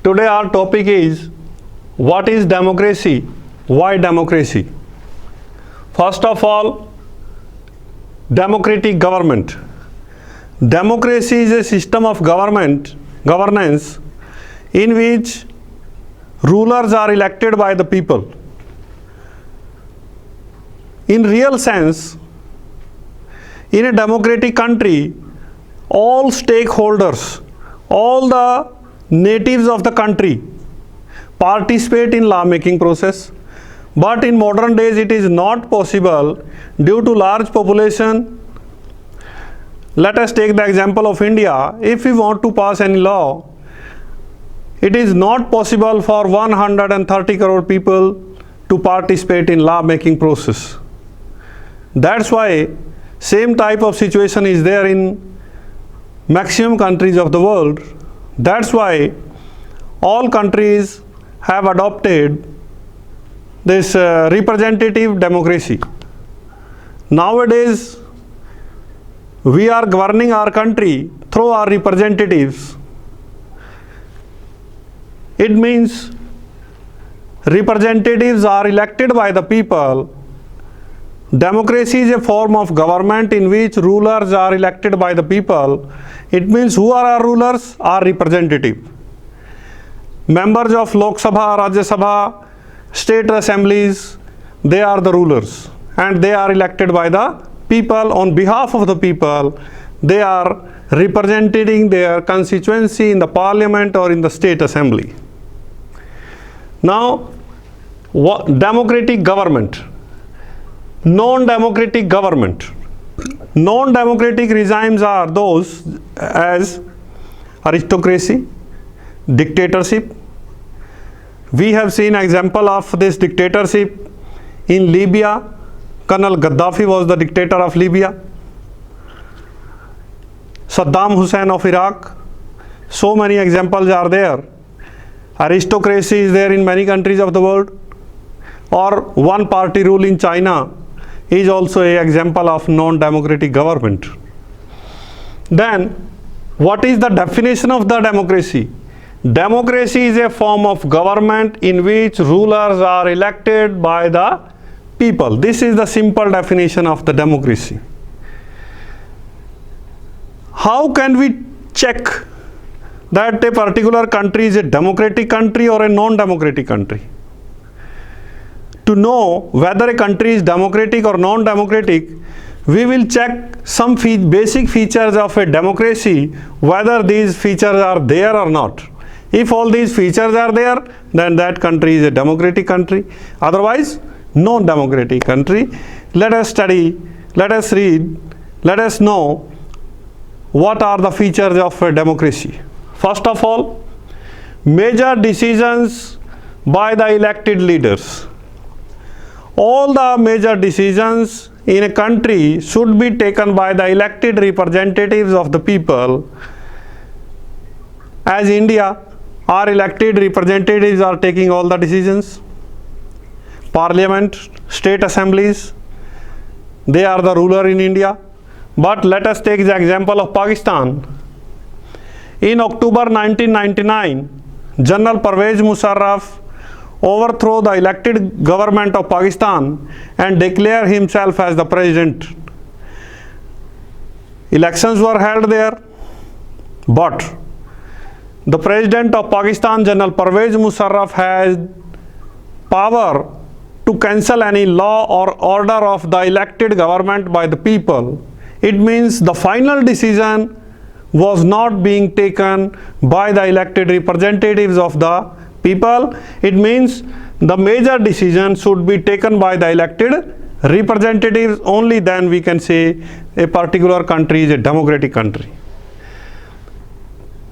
Today our topic is what is democracy? Why democracy? First of all, democratic government. Democracy is a system of governance in which rulers are elected by the people. In real sense, in a democratic country, all stakeholders, all the natives of the country participate in law-making process. But in modern days, it is not possible due to large population. Let us take the example of India. If we want to pass any law, it is not possible for 130 crore people to participate in law-making process. That's why same type of situation is there in maximum countries of the world. That's why all countries have adopted this representative democracy. Nowadays, we are governing our country through our representatives. It means representatives are elected by the people. Democracy is a form of government in which rulers are elected by the people. It means who are our rulers? Our representative. Members of Lok Sabha, Rajya Sabha, state assemblies, they are the rulers and they are elected by the people. On behalf of the people, they are representing their constituency in the parliament or in the state assembly. Now, democratic government. Non-democratic government. Non-democratic regimes are those as aristocracy, dictatorship. We have seen example of this dictatorship in Libya. Colonel Gaddafi was the dictator of Libya. Saddam Hussein of Iraq. So many examples are there. Aristocracy is there in many countries of the world. Or one party rule in China is also an example of non-democratic government. Then, what is the definition of the democracy? Democracy is a form of government in which rulers are elected by the people. This is the simple definition of the democracy. How can we check that a particular country is a democratic country or a non-democratic country? To know whether a country is democratic or non-democratic, we will check some basic features of a democracy, whether these features are there or not. If all these features are there, then that country is a democratic country. Otherwise, non-democratic country. Let us study, let us read, let us know what are the features of a democracy. First of all, major decisions by the elected leaders. All the major decisions in a country should be taken by the elected representatives of the people. As India, our elected representatives are taking all the decisions. Parliament, state assemblies, they are the ruler in India. But let us take the example of Pakistan. In October 1999, General Pervez Musharraf overthrow the elected government of Pakistan and declare himself as the president. Elections were held there, but the president of Pakistan, General Pervez Musharraf, has power to cancel any law or order of the elected government by the people. It means the final decision was not being taken by the elected representatives of the people. It means the major decision should be taken by the elected representatives. Only then we can say a particular country is a democratic country.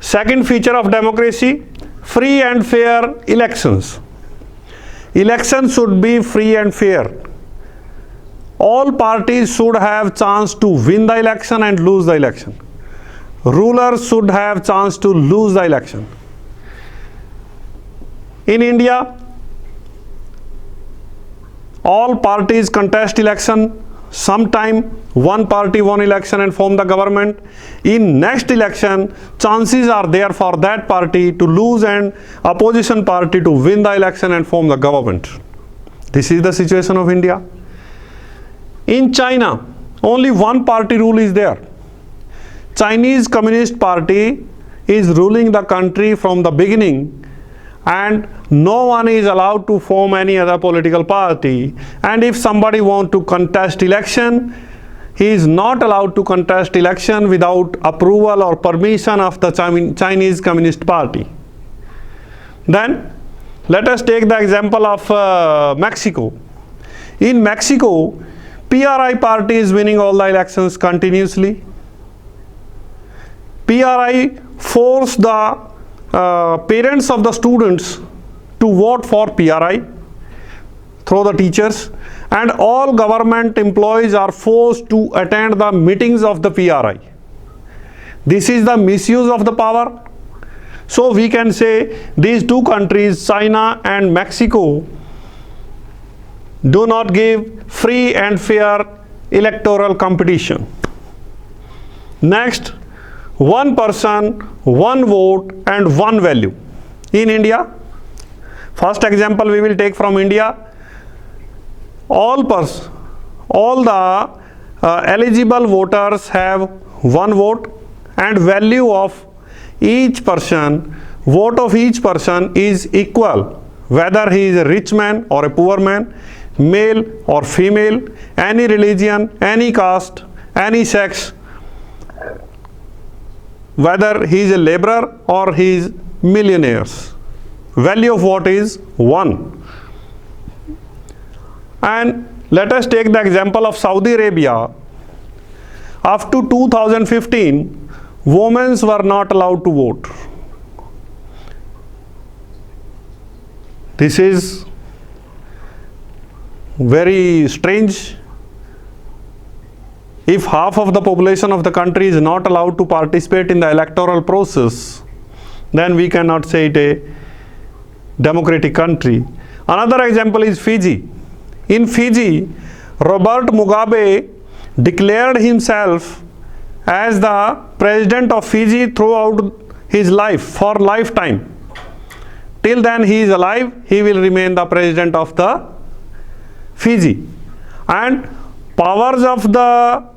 Second feature of democracy, free and fair elections. Elections should be free and fair. All parties should have chance to win the election and lose the election. Rulers should have chance to lose the election. In India, all parties contest election. Sometime one party won election and formed the government. In next election, chances are there for that party to lose and opposition party to win the election and form the government. This is the situation of India. In China, only one party rule is there. Chinese Communist Party is ruling the country from the beginning, and no one is allowed to form any other political party. And if somebody want to contest election, he is not allowed to contest election without approval or permission of the Chinese Communist Party. Then let us take the example of Mexico. In Mexico, PRI party is winning all the elections continuously. PRI forced the parents of the students to vote for PRI through the teachers, and all government employees are forced to attend the meetings of the PRI. This is the misuse of the power. So we can say these two countries, China and Mexico, do not give free and fair electoral competition. Next, one person, one vote and one value. In India, first example we will take from India. All the eligible voters have one vote, and value of each person, vote of each person is equal, whether he is a rich man or a poor man, male or female, any religion, any caste, any sex, whether he is a laborer or he is millionaires. Value of vote is 1. And let us take the example of Saudi Arabia. Up to 2015, women were not allowed to vote. This is very strange. If half of the population of the country is not allowed to participate in the electoral process, then we cannot say it a democratic country. Another example is Fiji. In Fiji, Robert Mugabe declared himself as the president of Fiji throughout his life, for lifetime. Till then he is alive, he will remain the president of the Fiji. And powers of the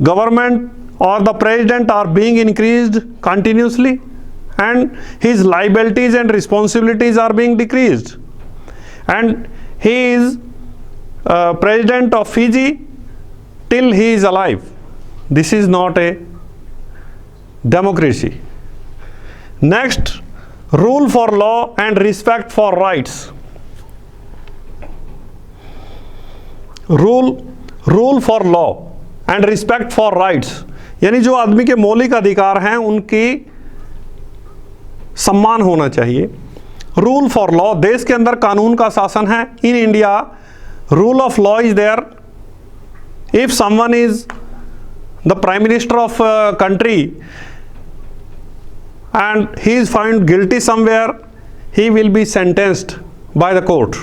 government or the president are being increased continuously, and his liabilities and responsibilities are being decreased. And he is president of Fiji till he is alive. This is not a democracy. Next, rule for law and respect for rights. Rule for law and respect for rights, यानी जो आदमी के मौलिक अधिकार हैं उनकी सम्मान होना चाहिए. रूल फॉर लॉ, देश के अंदर कानून का शासन है. In India rule of law is there. If someone is the prime minister of country and he is found guilty somewhere, he will be sentenced by the court.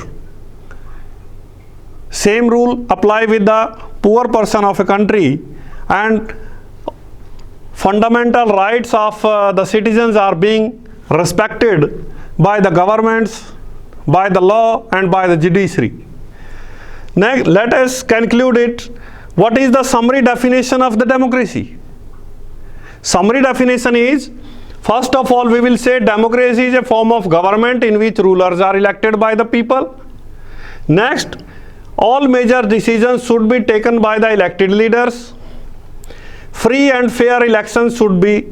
Same rule apply with the poor person of a country, and fundamental rights of the citizens are being respected by the governments, by the law and by the judiciary. Next, let us conclude it. What is the summary definition of the democracy? Summary definition is, first of all, we will say democracy is a form of government in which rulers are elected by the people. Next, all major decisions should be taken by the elected leaders. Free and fair elections should be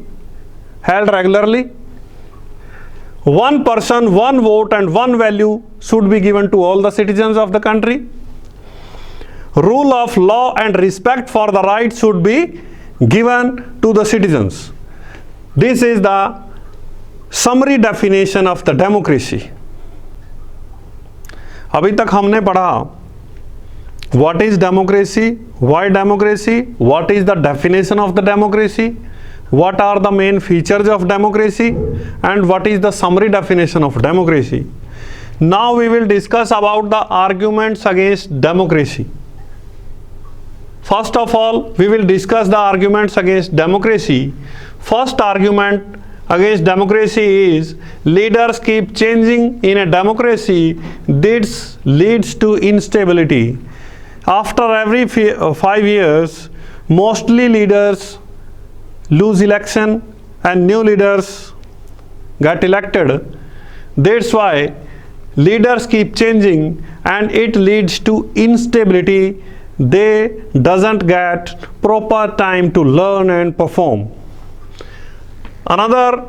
held regularly. One person, one vote and one value should be given to all the citizens of the country. Rule of law and respect for the rights should be given to the citizens. This is the summary definition of the democracy. अभी तक हमने पढ़ा what is democracy, why democracy, what is the definition of the democracy, what are the main features of democracy, and what is the summary definition of democracy. Now we will discuss about the arguments against democracy. First of all, we will discuss the arguments against democracy. First argument against democracy is leaders keep changing in a democracy. This leads to instability. After every 5 years, mostly leaders lose election and new leaders get elected. That's why leaders keep changing and it leads to instability. They doesn't get proper time to learn and perform. Another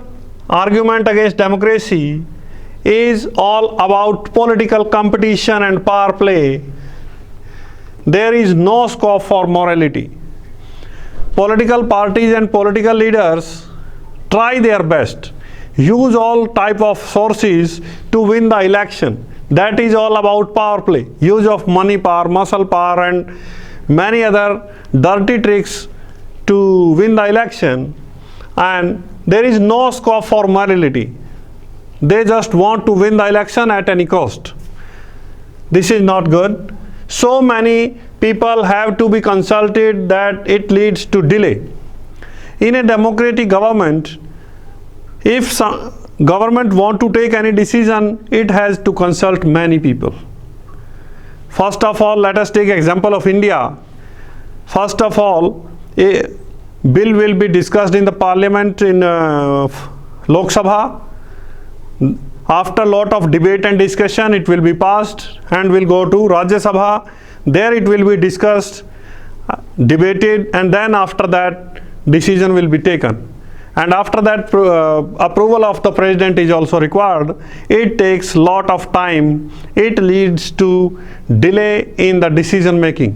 argument against democracy is all about political competition and power play. There is no scope for morality. Political parties and political leaders try their best, use all type of sources to win the election. That is all about power play, use of money power, muscle power and many other dirty tricks to win the election, and there is no scope for morality. They just want to win the election at any cost. This is not good. So many people have to be consulted that it leads to delay. In a democratic government, if some government want to take any decision, it has to consult many people. First of all, let us take example of India. First of all, a bill will be discussed in the parliament in Lok Sabha. After lot of debate and discussion, it will be passed and will go to Rajya Sabha. There it will be discussed, debated, and then after that decision will be taken. And after that approval of the president is also required. It takes lot of time. It leads to delay in the decision making.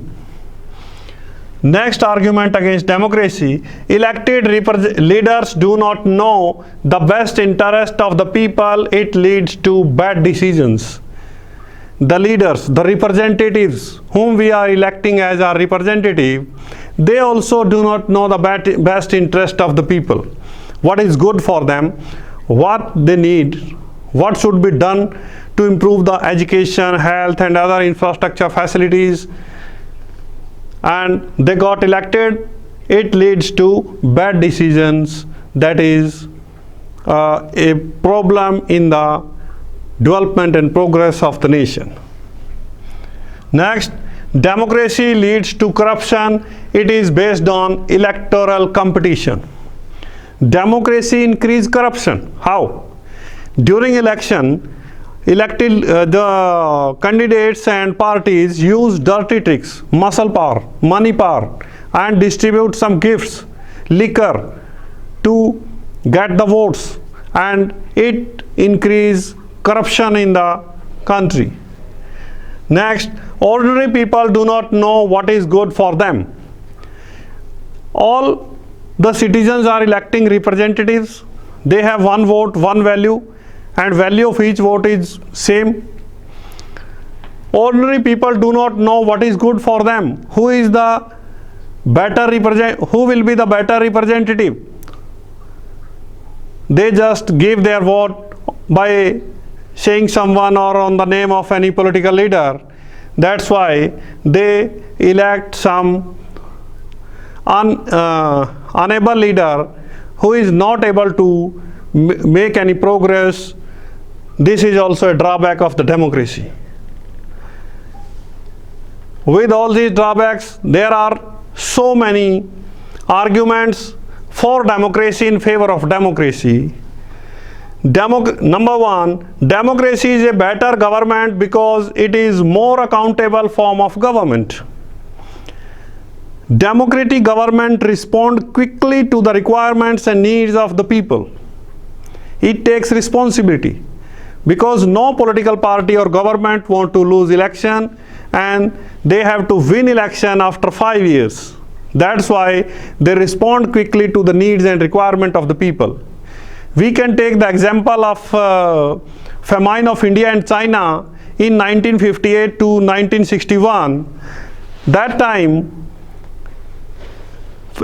Next argument against democracy, elected leaders do not know the best interest of the people. It leads to bad decisions. The leaders, the representatives whom we are electing as our representative, they also do not know the best interest of the people. What is good for them, what they need, what should be done to improve the education, health and other infrastructure facilities, and they got elected. It leads to bad decisions. That is a problem in the development and progress of the nation. Next, democracy leads to corruption. It is based on electoral competition. Democracy increase corruption. How? During election, the candidates and parties use dirty tricks, muscle power, money power, and distribute some gifts, liquor to get the votes, and it increase corruption in the country. Next, ordinary people do not know what is good for them. All the citizens are electing representatives. They have one vote, one value, and value of each vote is same. Ordinary people do not know what is good for them. Who will be the better representative? They just give their vote by saying someone or on the name of any political leader. That's why they elect some unable leader who is not able to make any progress. This is also a drawback of the democracy. With all these drawbacks, there are so many arguments for democracy, in favor of democracy. Number one, democracy is a better government because it is more accountable form of government. Democratic government respond quickly to the requirements and needs of the people. It takes responsibility because no political party or government want to lose election and they have to win election after 5 years. That's why they respond quickly to the needs and requirement of the people. We can take the example of famine of India and China in 1958 to 1961. That time,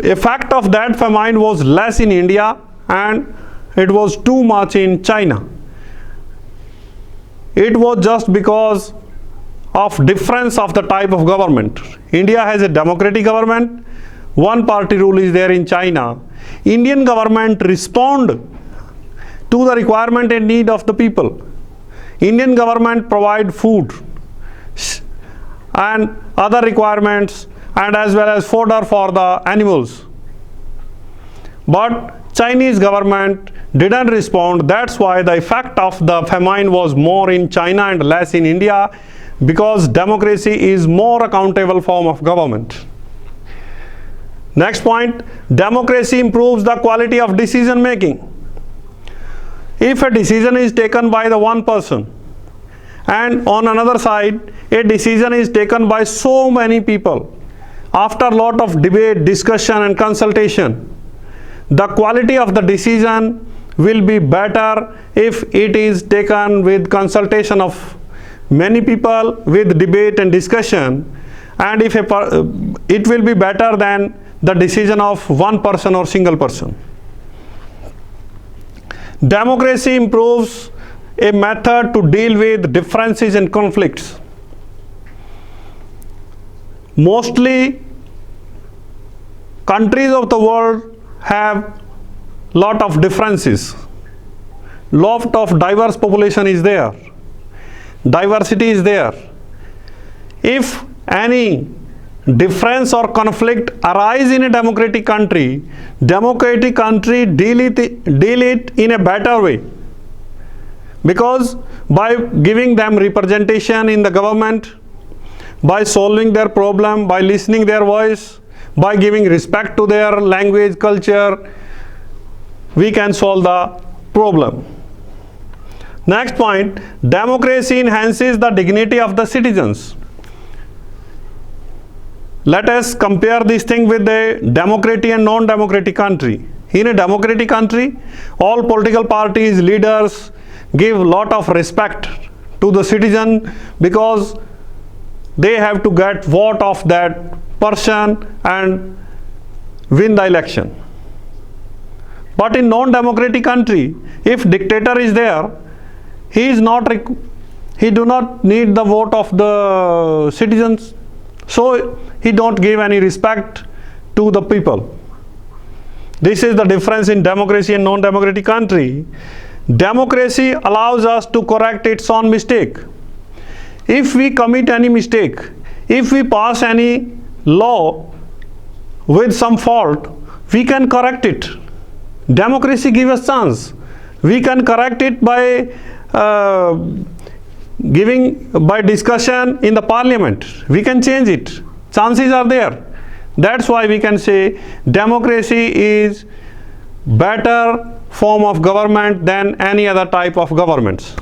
effect of that famine was less in India and it was too much in China. It was just because of difference of the type of government. India has a democratic government, one party rule is there in China. Indian government respond to the requirement and need of the people. Indian government provide food and other requirements and as well as fodder for the animals. But Chinese government didn't respond. That's why the effect of the famine was more in China and less in India, because democracy is more accountable form of government. Next point, democracy improves the quality of decision making. If a decision is taken by the one person and on another side a decision is taken by so many people, after a lot of debate, discussion and consultation, the quality of the decision will be better if it is taken with consultation of many people, with debate and discussion, and if it will be better than the decision of one person or single person. Democracy improves a method to deal with differences and conflicts. Mostly countries of the world have lot of differences. Lot of diverse population is there. Diversity is there. If any difference or conflict arise in a democratic country deal it in a better way, because by giving them representation in the government, by solving their problem, by listening their voice, by giving respect to their language, culture, we can solve the problem. Next point, democracy enhances the dignity of the citizens. Let us compare this thing with a democratic and non-democratic country. In a democratic country, all political parties, leaders give lot of respect to the citizen because they have to get vote of that person and win the election. But in non-democratic country, if dictator is there, he do not need the vote of the citizens, so he don't give any respect to the people. This is the difference in democracy and non-democratic country. Democracy allows us to correct its own mistake. If we commit any mistake, if we pass any law with some fault, we can correct it. Democracy gives us chance. We can correct it by by discussion in the parliament. We can change it. Chances are there. That's why we can say democracy is better form of government than any other type of governments.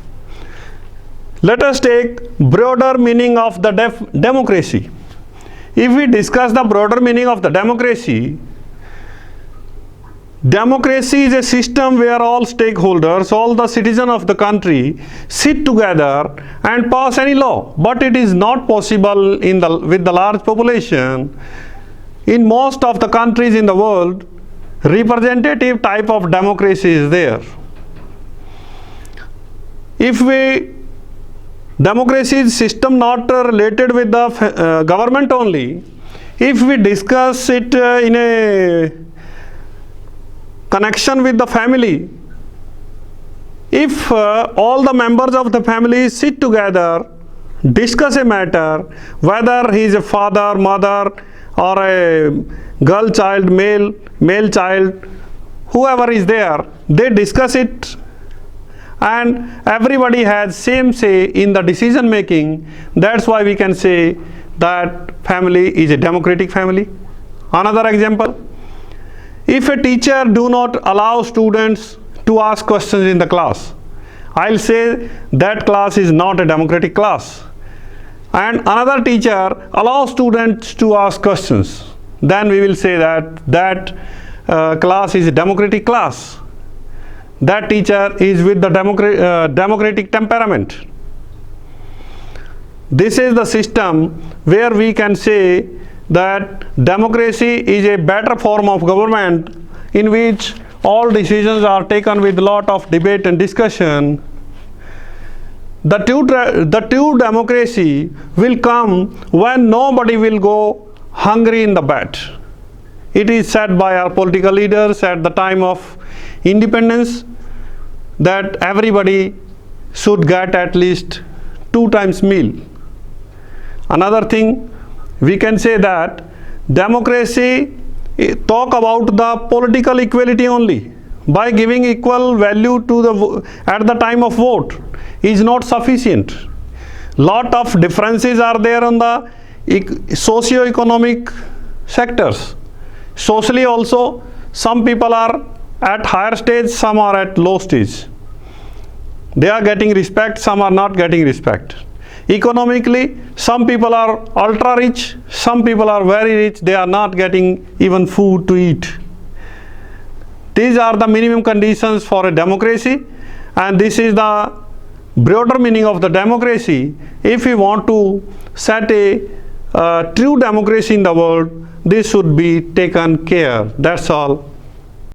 Let us take broader meaning of the democracy. If we discuss the broader meaning of the democracy, democracy is a system where all stakeholders, all the citizens of the country sit together and pass any law. But it is not possible with the large population. In most of the countries in the world, representative type of democracy is there. Democracy is system not related with the government only. If we discuss it in a connection with the family, if all the members of the family sit together, discuss a matter, whether he is a father, mother, or a girl child, male child, whoever is there, they discuss it and everybody has same say in the decision making. That's why we can say that family is a democratic family. Another example, if a teacher do not allow students to ask questions in the class, I'll say that class is not a democratic class. And another teacher allows students to ask questions, then we will say that class is a democratic class. That teacher is with the democratic temperament. This is the system where we can say that democracy is a better form of government in which all decisions are taken with a lot of debate and discussion. the true democracy will come when nobody will go hungry in the bed. It is said by our political leaders at the time of independence that everybody should get at least 2 times meal. Another thing, we can say that democracy talk about the political equality only. By giving equal value to at the time of vote is not sufficient. Lot of differences are there on the socio-economic sectors. Socially also, some people are at higher stage, some are at low stage. They are getting respect, some are not getting respect. Economically, some people are ultra rich, some people are very rich, they are not getting even food to eat. These are the minimum conditions for a democracy, and this is the broader meaning of the democracy. If we want to set a true democracy in the world, this should be taken care. That's all.